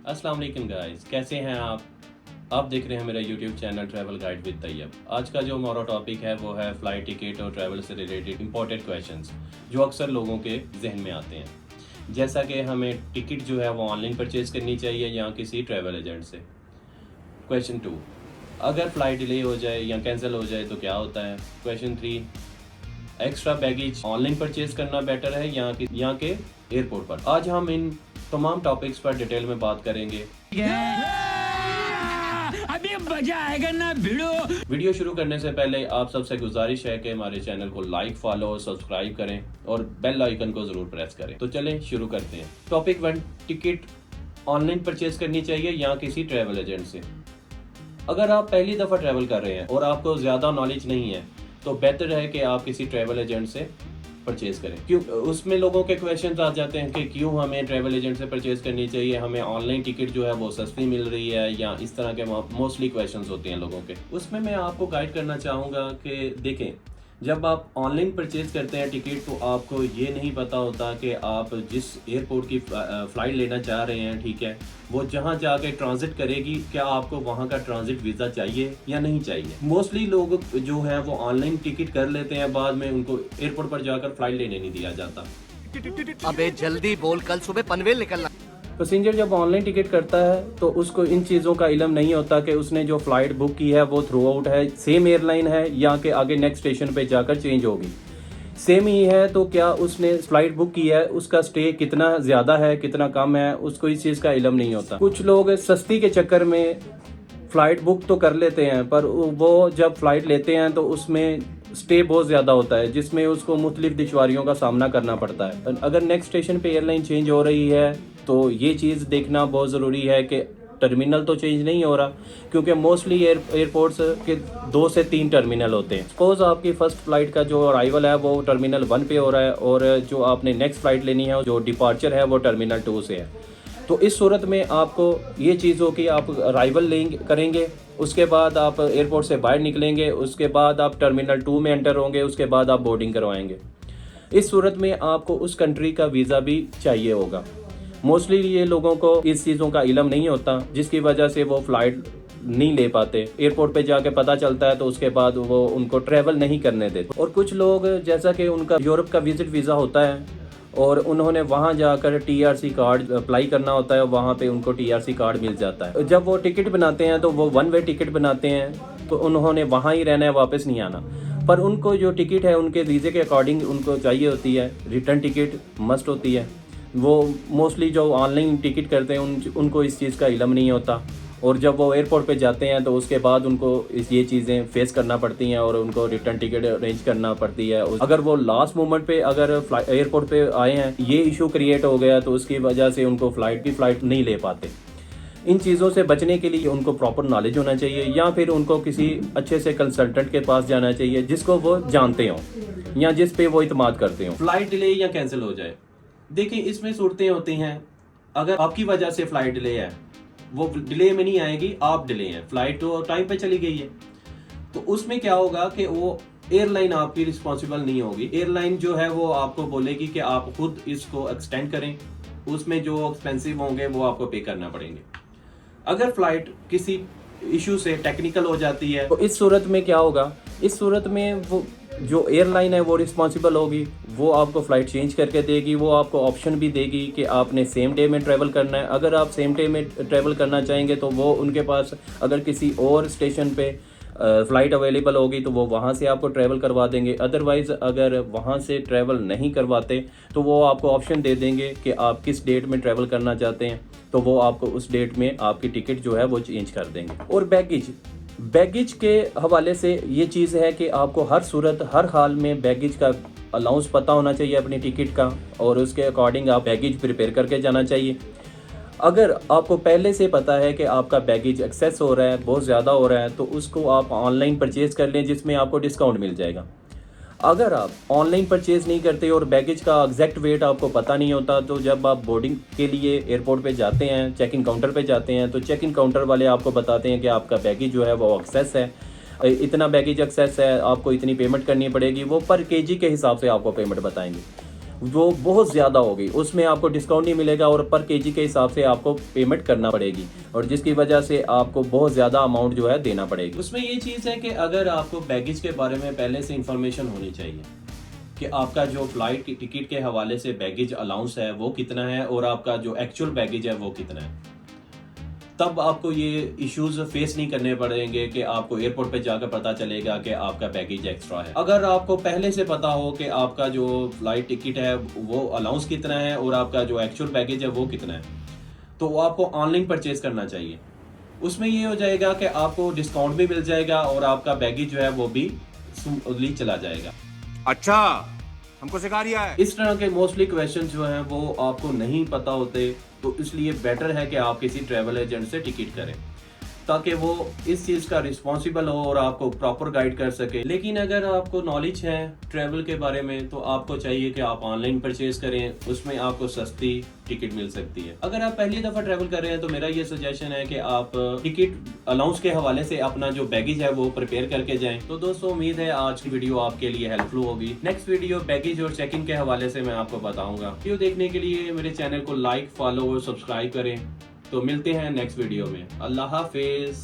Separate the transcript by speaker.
Speaker 1: अस्सलाम वालेकुम गाइस, कैसे हैं आप देख रहे हैं मेरा YouTube channel travel guide with Tayyab. आज का जो हमारा टॉपिक है वो है फ़्लाइट टिकट और ट्रैवल से रिलेटेड इंपॉर्टेंट क्वेश्चंस जो अक्सर लोगों के जहन में आते हैं। जैसा कि हमें टिकट जो है वो ऑनलाइन परचेज़ करनी चाहिए या किसी ट्रैवल एजेंट से। क्वेश्चन 2, अगर फ़्लाइट डिले हो जाए या कैंसिल हो जाए तो क्या होता है। Question 3, extra baggage online purchase करना बेटर है या के एयरपोर्ट पर। आज हम इन तमाम टॉपिक्स पर डिटेल में बात करेंगे।
Speaker 2: अभी मजा आएगा ना भिड़ो।
Speaker 1: वीडियो शुरू करने से पहले आप सबसे गुजारिश है कि हमारे चैनल को लाइक, फॉलो और सब्सक्राइब करें और बेल आइकन को जरूर प्रेस करें। तो चलें शुरू करते हैं। टॉपिक 1, टिकट ऑनलाइन परचेज करनी चाहिए या किसी ट्रैवल एजेंट से। अगर आप पहली दफ़ा ट्रैवल कर रहे हैं और आपको ज़्यादा नॉलेज नहीं है तो बेहतर है कि आप किसी ट्रैवल एजेंट से परचेज करें। क्यों उसमें लोगों के क्वेश्चंस आ जाते हैं कि क्यों हमें ट्रैवल एजेंट से परचेज करनी चाहिए, हमें ऑनलाइन टिकट जो है वो सस्ती मिल रही है, या इस तरह के मोस्टली क्वेश्चंस होते हैं लोगों के। उसमें मैं आपको गाइड करना चाहूँगा कि देखें, जब आप ऑनलाइन परचेज करते हैं टिकट तो आपको ये नहीं पता होता कि आप जिस एयरपोर्ट की फ़्लाइट लेना चाह रहे हैं, ठीक है, वो जहाँ जाके ट्रांजिट करेगी, क्या आपको वहाँ का ट्रांजिट वीज़ा चाहिए या नहीं चाहिए। मोस्टली लोग जो है वो ऑनलाइन टिकट कर लेते हैं, बाद में उनको एयरपोर्ट पर जाकर फ़्लाइट लेने नहीं दिया जाता।
Speaker 3: अबे जल्दी बोल, कल सुबह पनवेल निकलना।
Speaker 1: पैसेंजर जब ऑनलाइन टिकट करता है तो उसको इन चीज़ों का इल्म नहीं होता कि उसने जो फ़्लाइट बुक की है वो थ्रू आउट है, सेम एयरलाइन है या कि आगे नेक्स्ट स्टेशन पे जाकर चेंज होगी। सेम ही है तो क्या उसने फ़्लाइट बुक की है उसका स्टे कितना ज़्यादा है कितना कम है, उसको इस चीज़ का इल्म नहीं होता। कुछ लोग सस्ती के चक्कर में फ़्लाइट बुक तो कर लेते हैं पर वो जब फ़्लाइट लेते हैं तो उसमें स्टे बहुत ज़्यादा होता है जिसमें उसको मुख्तलिफ दुश्वारियों का सामना करना पड़ता है। अगर नेक्स्ट स्टेशन पे एयरलाइन चेंज हो रही है तो ये चीज़ देखना बहुत ज़रूरी है कि टर्मिनल तो चेंज नहीं हो रहा, क्योंकि मोस्टली एयरपोर्ट्स के 2 से 3 टर्मिनल होते हैं। सपोज आपकी फ़र्स्ट फ़्लाइट का जो अराइवल है वो टर्मिनल 1 पे हो रहा है और जो आपने नेक्स्ट फ़्लाइट लेनी है जो डिपार्चर है वो टर्मिनल 2 से है। तो इस सूरत में आपको ये चीज़ हो कि आप अराइवल करेंगे, उसके बाद आप एयरपोर्ट से बाहर निकलेंगे, उसके बाद आप टर्मिनल 2 में एंटर होंगे, उसके बाद आप बोर्डिंग करवाएंगे। इस सूरत में आपको उस कंट्री का वीज़ा भी चाहिए होगा। मोस्टली ये लोगों को इस चीज़ों का इल्म नहीं होता जिसकी वजह से वो फ़्लाइट नहीं ले पाते। एयरपोर्ट पे जाके पता चलता है तो उसके बाद वो उनको ट्रैवल नहीं करने देते। और कुछ लोग जैसा कि उनका यूरोप का विजिट वीज़ा होता है और उन्होंने वहाँ जाकर TRC कार्ड अप्लाई करना होता है, वहाँ पे उनको TRC कार्ड मिल जाता है। जब वो टिकट बनाते हैं तो वो 1 वे टिकट बनाते हैं तो उन्होंने वहाँ ही रहना है, वापस नहीं आना। पर उनको जो टिकट है उनके वीज़े के अकॉर्डिंग उनको चाहिए होती है, रिटर्न टिकट मस्ट होती है। वो मोस्टली जो ऑनलाइन टिकट करते हैं उनको इस चीज़ का इल्म नहीं होता और जब वो एयरपोर्ट पे जाते हैं तो उसके बाद उनको ये चीज़ें फेस करना पड़ती हैं और उनको रिटर्न टिकट अरेंज करना पड़ती है। अगर वो लास्ट मोमेंट पे अगर एयरपोर्ट पे आए हैं, ये इशू क्रिएट हो गया तो उसकी वजह से उनको फ़्लाइट नहीं ले पाते। इन चीज़ों से बचने के लिए उनको प्रॉपर नॉलेज होना चाहिए या फिर उनको किसी अच्छे से कंसल्टेंट के पास जाना चाहिए जिसको वो जानते हों या जिस पे वो इत्मीनान करते हों। फ़्लाइट डिले या कैंसिल हो जाए, देखिए इसमें सूरतें होती हैं। अगर आपकी वजह से फ़्लाइट डिले है, वो डिले में नहीं आएगी, आप डिले हैं, फ़्लाइट तो टाइम पे चली गई है, तो उसमें क्या होगा कि वो एयरलाइन आपकी रिस्पॉन्सिबल नहीं होगी। एयरलाइन जो है वो आपको बोलेगी कि आप खुद इसको एक्सटेंड करें, उसमें जो एक्सपेंसिव होंगे वो आपको पे करना पड़ेंगे। अगर फ़्लाइट किसी इशू से टेक्निकल हो जाती है तो इस सूरत में क्या होगा, इस सूरत में वो जो एयरलाइन है वो रिस्पॉन्सिबल होगी, वो आपको फ़्लाइट चेंज करके देगी। वो आपको ऑप्शन भी देगी कि आपने सेम डे में ट्रैवल करना है। अगर आप सेम डे में ट्रैवल करना चाहेंगे तो वो उनके पास अगर किसी और स्टेशन पे फ़्लाइट अवेलेबल होगी तो वो वहाँ से आपको ट्रैवल करवा देंगे। अदरवाइज़ अगर वहाँ से ट्रैवल नहीं करवाते तो वो आपको ऑप्शन दे देंगे कि आप किस डेट में ट्रैवल करना चाहते हैं, तो वो आपको उस डेट में आपकी टिकट जो है वो चेंज कर देंगे। और बैगेज के हवाले से ये चीज़ है कि आपको हर सूरत हर हाल में बैगेज का अलाउंस पता होना चाहिए अपनी टिकट का और उसके अकॉर्डिंग आप बैगेज प्रिपेयर करके जाना चाहिए। अगर आपको पहले से पता है कि आपका बैगेज एक्सेस हो रहा है, बहुत ज़्यादा हो रहा है, तो उसको आप ऑनलाइन परचेज़ कर लें जिसमें आपको डिस्काउंट मिल जाएगा। अगर आप ऑनलाइन परचेज़ नहीं करते और बैगेज का एग्जैक्ट वेट आपको पता नहीं होता तो जब आप बोर्डिंग के लिए एयरपोर्ट पे जाते हैं, चेक इन काउंटर पे जाते हैं, तो चेक इन काउंटर वाले आपको बताते हैं कि आपका बैगेज जो है वो एक्सेस है, इतना बैगेज एक्सेस है, आपको इतनी पेमेंट करनी पड़ेगी। वो पर केजी के हिसाब से आपको पेमेंट बताएंगे। वो बहुत ज़्यादा होगी, उसमें आपको डिस्काउंट नहीं मिलेगा और पर केजी के हिसाब से आपको पेमेंट करना पड़ेगी और जिसकी वजह से आपको बहुत ज़्यादा अमाउंट जो है देना पड़ेगी। उसमें ये चीज़ है कि अगर आपको बैगेज के बारे में पहले से इंफॉर्मेशन होनी चाहिए कि आपका जो फ्लाइट की टिकट के हवाले से बैगेज अलाउंस है वो कितना है और आपका जो एक्चुअल बैगेज है वो कितना है, तब आपको ये इश्यूज फेस नहीं करने पड़ेंगे कि आपको एयरपोर्ट पे जाकर पता चलेगा कि आपका बैगेज एक्स्ट्रा है। अगर आपको पहले से पता हो कि आपका जो फ्लाइट टिकट है वो अलाउंस कितना है और आपका जो एक्चुअल बैगेज है वो कितना है, तो आपको ऑनलाइन परचेज करना चाहिए। उसमें ये हो जाएगा कि आपको डिस्काउंट भी मिल जाएगा और आपका बैगेज जो है वो भी स्मूथली चला जाएगा।
Speaker 4: अच्छा, हमको सिखा रिया है।
Speaker 1: इस तरह के मोस्टली क्वेश्चन जो हैं वो आपको नहीं पता होते, तो इसलिए बेटर है कि आप किसी ट्रैवल एजेंट से टिकट करें ताकि वो इस चीज़ का रिस्पॉन्सिबल हो और आपको प्रॉपर गाइड कर सके। लेकिन अगर आपको नॉलेज है ट्रैवल के बारे में तो आपको चाहिए कि आप ऑनलाइन परचेज करें, उसमें आपको सस्ती टिकट मिल सकती है। अगर आप पहली दफ़ा ट्रैवल कर रहे हैं तो मेरा ये सजेशन है कि आप टिकट अलाउंस के हवाले से अपना जो बैगेज है वो प्रिपेयर करके जाएं। तो दोस्तों, उम्मीद है आज की वीडियो आपके लिए हेल्पफुल होगी। नेक्स्ट वीडियो बैगेज और चेकिंग के हवाले से मैं आपको बताऊंगा। वीडियो देखने के लिए मेरे चैनल को लाइक, फॉलो और सब्सक्राइब करें। तो मिलते हैं नेक्स्ट वीडियो में। अल्लाह हाफिज।